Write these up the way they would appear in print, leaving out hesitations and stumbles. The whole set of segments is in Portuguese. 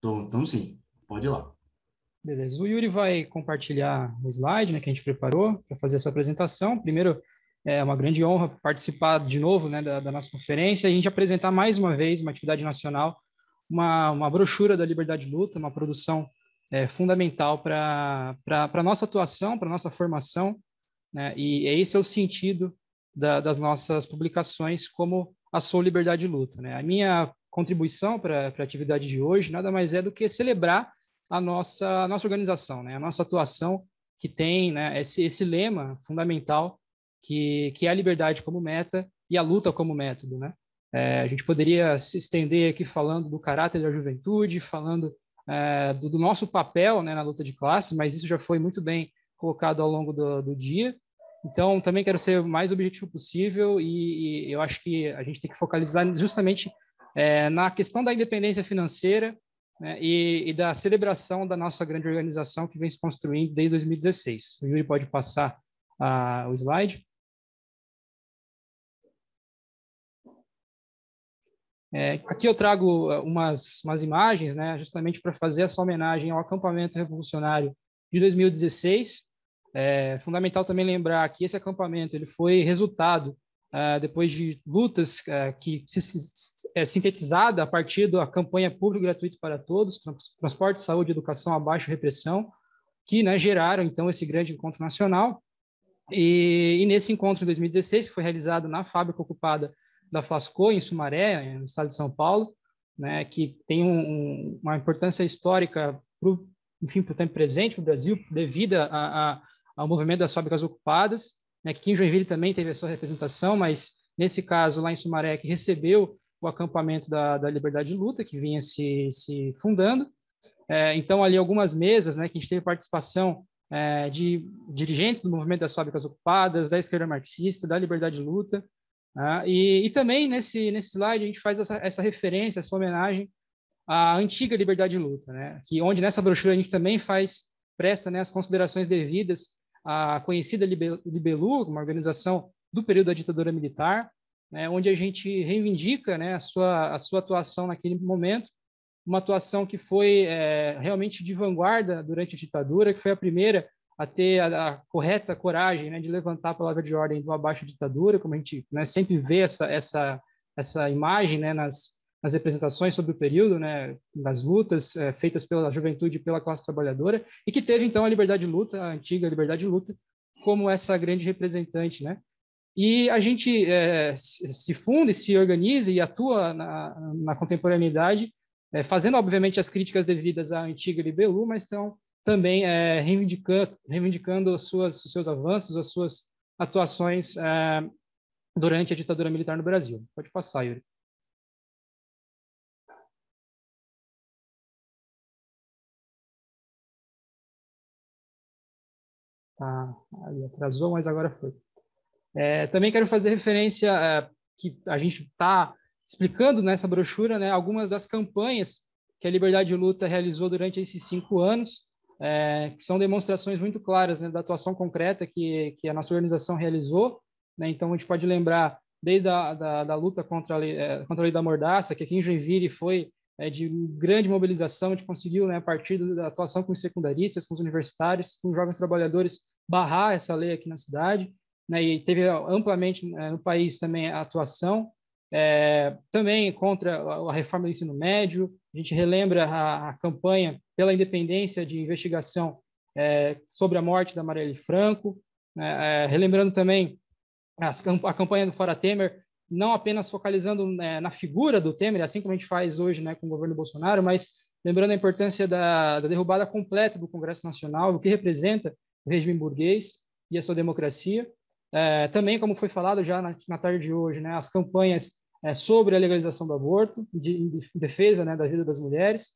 Então sim, pode ir lá. Beleza. O Yuri vai compartilhar o slide, né, que a gente preparou para fazer essa apresentação. Primeiro, é uma grande honra participar de novo, né, da nossa conferência e a gente apresentar mais uma vez uma atividade nacional, uma brochura da Liberdade de Luta, uma produção fundamental para a nossa atuação, para a nossa formação, né, e esse é o sentido das nossas publicações como a Sou Liberdade de Luta, né? A minha contribuição para a atividade de hoje nada mais é do que celebrar a nossa organização, né? A nossa atuação que tem, né, esse lema fundamental que é a liberdade como meta e a luta como método, né? A gente poderia se estender aqui falando do caráter da juventude, falando do nosso papel, né, na luta de classe, mas isso já foi muito bem colocado ao longo do dia. Então, também quero ser o mais objetivo possível e eu acho que a gente tem que focalizar justamente na questão da independência financeira, né, e da celebração da nossa grande organização que vem se construindo desde 2016. O Yuri pode passar o slide. Aqui eu trago umas imagens, né, justamente para fazer essa homenagem ao acampamento revolucionário de 2016. É fundamental também lembrar que esse acampamento ele foi resultado depois de lutas que sintetizada a partir da campanha Público Gratuito para Todos, Transporte, Saúde, Educação, Abaixo, Repressão, que, né, geraram então esse grande encontro nacional. E nesse encontro em 2016, que foi realizado na fábrica ocupada da Flasco, em Sumaré, no estado de São Paulo, né, que tem uma importância histórica enfim, para o tempo presente para o Brasil, devido ao movimento das fábricas ocupadas, né, que aqui em Joinville também teve a sua representação, mas nesse caso lá em Sumaré, que recebeu o acampamento da Liberdade de Luta, que vinha se fundando. Então, ali algumas mesas, né, que a gente teve participação de dirigentes do movimento das fábricas ocupadas, da esquerda marxista, da Liberdade de Luta, e também nesse slide a gente faz essa referência, essa homenagem à antiga Liberdade de Luta, né, que onde nessa brochura a gente também presta, né, as considerações devidas à conhecida Libelu, uma organização do período da ditadura militar, né, onde a gente reivindica, né, a sua atuação naquele momento, uma atuação que foi realmente de vanguarda durante a ditadura, que foi a primeira a ter a correta coragem, né, de levantar a palavra de ordem do abaixo ditadura, como a gente, né, sempre vê essa imagem, né, nas representações sobre o período, né, das lutas feitas pela juventude e pela classe trabalhadora, e que teve então a liberdade de luta, a antiga liberdade de luta, como essa grande representante, né? E a gente se funde, se organiza e atua na contemporaneidade, fazendo, obviamente, as críticas devidas à antiga Libelu, mas também reivindicando os seus avanços, as suas atuações durante a ditadura militar no Brasil. Pode passar, Yuri. Tá, aí atrasou, mas agora foi. Também quero fazer referência que a gente está explicando nessa brochura, né, algumas das campanhas que a Liberdade de Luta realizou durante esses 5 anos, que são demonstrações muito claras, né, da atuação concreta que a nossa organização realizou, né? Então, a gente pode lembrar desde da luta contra a lei da mordaça, que aqui em Joinville foi de grande mobilização, a gente conseguiu, né, a partir da atuação com os secundaristas, com os universitários, com os jovens trabalhadores, barrar essa lei aqui na cidade, né, e teve amplamente no país também a atuação, também contra a reforma do ensino médio. A gente relembra a campanha pela independência de investigação sobre a morte da Marielle Franco, né, relembrando também a campanha do Fora Temer, não apenas focalizando na figura do Temer, assim como a gente faz hoje, né, com o governo Bolsonaro, mas lembrando a importância da derrubada completa do Congresso Nacional, o que representa o regime burguês e a sua democracia. Também, como foi falado já na tarde de hoje, né, as campanhas sobre a legalização do aborto, de defesa, né, da vida das mulheres,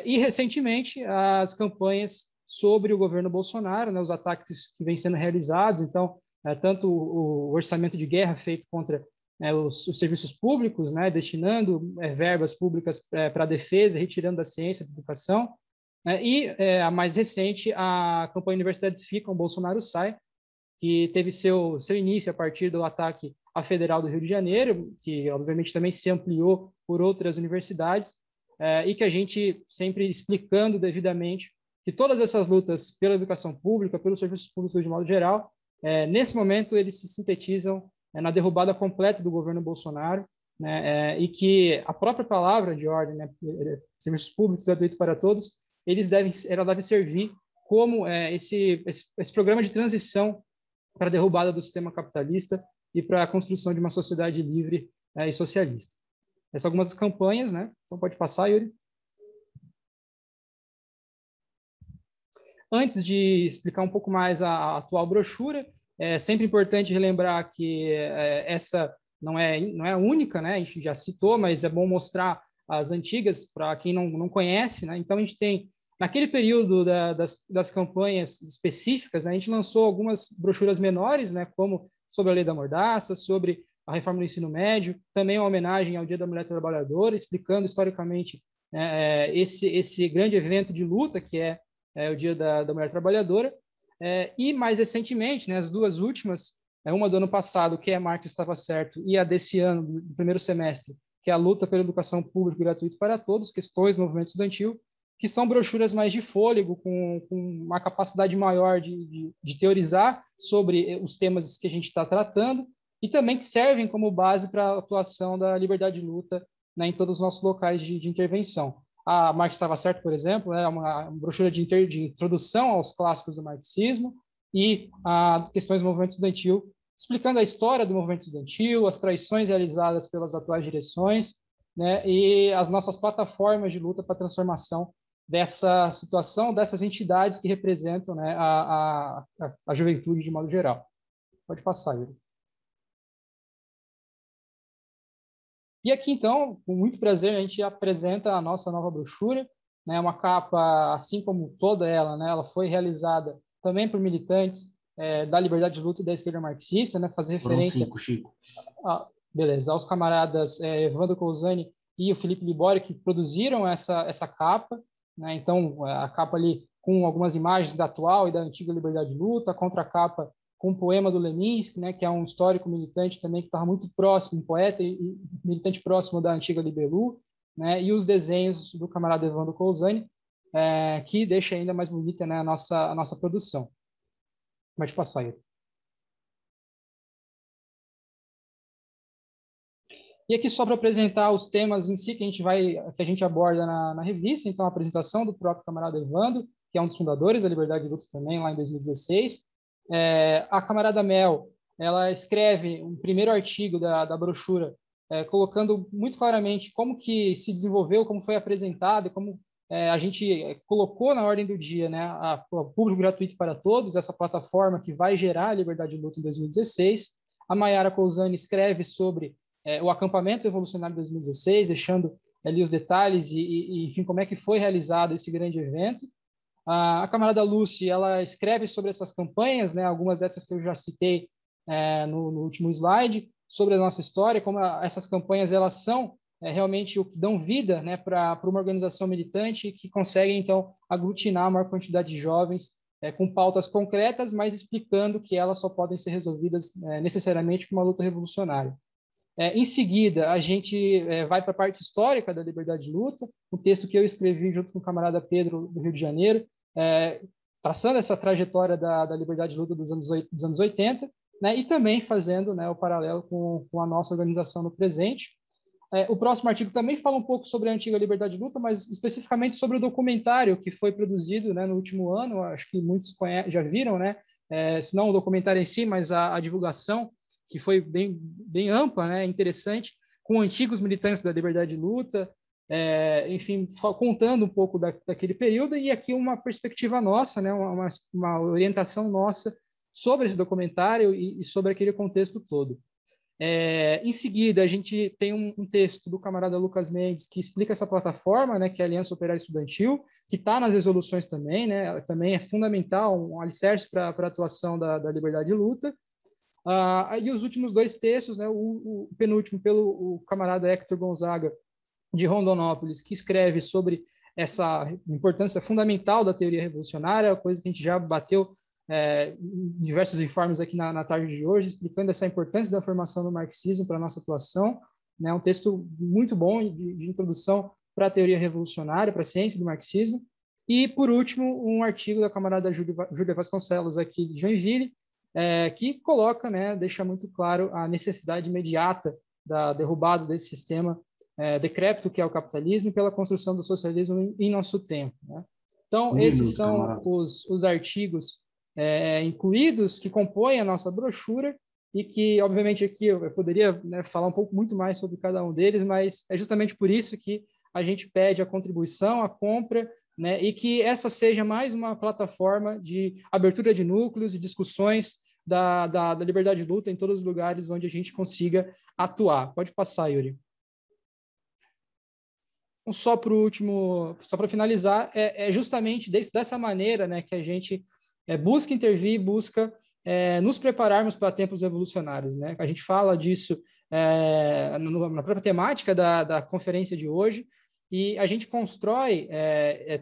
e, recentemente, as campanhas sobre o governo Bolsonaro, né, os ataques que vêm sendo realizados. Então, tanto o orçamento de guerra feito contra os serviços públicos, né, destinando verbas públicas para a defesa, retirando da ciência, da educação, e a mais recente, a campanha Universidades Ficam, Bolsonaro Sai, que teve seu início a partir do ataque à Federal do Rio de Janeiro, que obviamente também se ampliou por outras universidades, e que a gente sempre explicando devidamente que todas essas lutas pela educação pública, pelos serviços públicos de modo geral, nesse momento eles se sintetizam na derrubada completa do governo Bolsonaro, né, e que a própria palavra de ordem, né, serviços públicos gratuitos para todos, ela deve servir como esse programa de transição para a derrubada do sistema capitalista e para a construção de uma sociedade livre e socialista. Essas são algumas campanhas, né? Então pode passar, Yuri. Antes de explicar um pouco mais a atual brochura, é sempre importante relembrar que essa não é a única, né? A gente já citou, mas é bom mostrar as antigas para quem não conhece, né? Então a gente tem, naquele período das campanhas específicas, né, a gente lançou algumas brochuras menores, né, como sobre a Lei da Mordaça, sobre a reforma do ensino médio, também uma homenagem ao Dia da Mulher Trabalhadora, explicando historicamente esse grande evento de luta que é o Dia da Mulher Trabalhadora. E mais recentemente, né, as duas últimas, uma do ano passado, que é Marx Estava Certo, e a desse ano, do primeiro semestre, que é a luta pela educação pública e gratuita para todos, questões do movimento estudantil, que são brochuras mais de fôlego, com uma capacidade maior de teorizar sobre os temas que a gente está tratando, e também que servem como base para a atuação da liberdade de luta, né, em todos os nossos locais de intervenção. A Marx Estava Certo, por exemplo, é uma brochura de introdução aos clássicos do marxismo, e a questões do movimento estudantil, explicando a história do movimento estudantil, as traições realizadas pelas atuais direções, né, e as nossas plataformas de luta para a transformação dessa situação, dessas entidades que representam, né, a juventude de modo geral. Pode passar, Yuri. E aqui, então, com muito prazer, a gente apresenta a nossa nova brochura, né, uma capa, assim como toda ela, né, ela foi realizada também por militantes da liberdade de luta e da esquerda marxista, né, fazer referência... Foram 5, Chico. Beleza, aos camaradas Evandro Cousani e o Felipe Libório, que produziram essa capa, né, então, a capa ali com algumas imagens da atual e da antiga liberdade de luta, a contracapa com um poema do Leminski, né, que é um histórico militante também que estava muito próximo, um poeta e militante próximo da antiga Libelu, né, e os desenhos do camarada Evandro Cousani, que deixa ainda mais bonita, né, a nossa produção. Pode passar aí. E aqui só para apresentar os temas em si que a gente aborda na revista, então a apresentação do próprio camarada Evandro, que é um dos fundadores da Liberdade de Luta também, lá em 2016. A camarada Mel, ela escreve um primeiro artigo da brochura, colocando muito claramente como que se desenvolveu, como foi apresentado, como a gente colocou na ordem do dia, né, o público gratuito para todos, essa plataforma que vai gerar a Liberdade de Luta em 2016. A Mayara Cousani escreve sobre o acampamento revolucionário de 2016, deixando ali os detalhes e, enfim, como é que foi realizado esse grande evento. A camarada Lucy, ela escreve sobre essas campanhas, né, algumas dessas que eu já citei no último slide, sobre a nossa história, como essas campanhas elas são realmente o que dão vida, né, para uma organização militante que consegue, então, aglutinar a maior quantidade de jovens com pautas concretas, mas explicando que elas só podem ser resolvidas necessariamente com uma luta revolucionária. Em seguida, a gente vai para a parte histórica da liberdade de luta, um texto que eu escrevi junto com o camarada Pedro, do Rio de Janeiro, traçando essa trajetória da liberdade de luta dos anos 80, né, e também fazendo, né, o paralelo com a nossa organização no presente. O próximo artigo também fala um pouco sobre a antiga liberdade de luta, mas especificamente sobre o documentário que foi produzido, né, no último ano, acho que muitos já viram, né, se não o documentário em si, mas a divulgação, que foi bem ampla, né, interessante, com antigos militantes da liberdade de luta, enfim, contando um pouco daquele período, e aqui uma perspectiva nossa, né, uma orientação nossa sobre esse documentário e sobre aquele contexto todo. Em seguida, a gente tem um texto do camarada Lucas Mendes que explica essa plataforma, né, que é a Aliança Operária Estudantil, que está nas resoluções também, né, ela também é fundamental, um alicerce para a atuação da liberdade de luta. E os últimos dois textos, né, o penúltimo pelo camarada Hector Gonzaga, de Rondonópolis, que escreve sobre essa importância fundamental da teoria revolucionária, coisa que a gente já bateu em diversos informes aqui na tarde de hoje, explicando essa importância da formação do marxismo para a nossa atuação. Né, um texto muito bom de introdução para a teoria revolucionária, para a ciência do marxismo. E, por último, um artigo da camarada Júlia Vasconcelos, aqui de Joinville, que coloca, né, deixa muito claro a necessidade imediata da derrubada desse sistema decrépito que é o capitalismo pela construção do socialismo em nosso tempo, né? Então, esses são camarada. os artigos incluídos que compõem a nossa brochura e que, obviamente, aqui eu poderia, né, falar um pouco muito mais sobre cada um deles, mas é justamente por isso que a gente pede a contribuição, a compra, né, e que essa seja mais uma plataforma de abertura de núcleos e discussões da liberdade de luta em todos os lugares onde a gente consiga atuar. Pode passar, Yuri. Então, só para finalizar, é justamente dessa maneira, né, que a gente busca intervir, busca nos prepararmos para tempos revolucionários, né? A gente fala disso na própria temática da conferência de hoje, e a gente constrói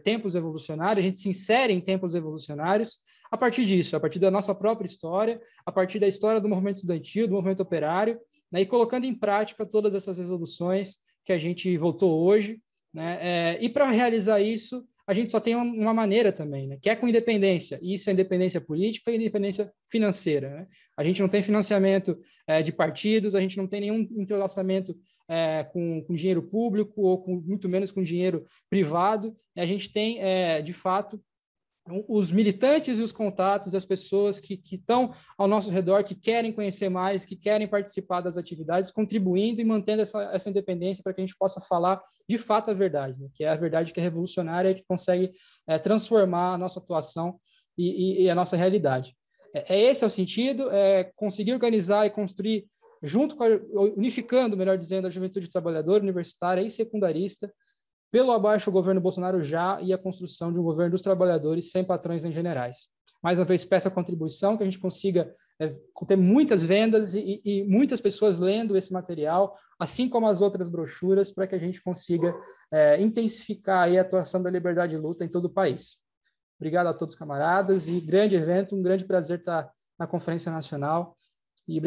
tempos revolucionários, a gente se insere em tempos revolucionários a partir disso, a partir da nossa própria história, a partir da história do movimento estudantil, do movimento operário, né, e colocando em prática todas essas resoluções que a gente votou hoje, né? E para realizar isso, a gente só tem uma maneira também, né? Que é com independência. E isso é independência política e independência financeira, né? A gente não tem financiamento de partidos, a gente não tem nenhum entrelaçamento com dinheiro público ou muito menos com dinheiro privado. A gente tem, de fato, os militantes e os contatos, as pessoas que estão ao nosso redor, que querem conhecer mais, que querem participar das atividades, contribuindo e mantendo essa independência para que a gente possa falar de fato a verdade, né? Que é a verdade que é revolucionária e que consegue transformar a nossa atuação e a nossa realidade. Esse é o sentido, conseguir organizar e construir, unificando, melhor dizendo, a juventude trabalhadora, universitária e secundarista, pelo abaixo o governo Bolsonaro já e a construção de um governo dos trabalhadores sem patrões nem generais. Mais uma vez, peço a contribuição, que a gente consiga ter muitas vendas e muitas pessoas lendo esse material, assim como as outras brochuras, para que a gente consiga intensificar aí a atuação da liberdade de luta em todo o país. Obrigado a todos, camaradas, e grande evento, um grande prazer estar na Conferência Nacional, e obrigado.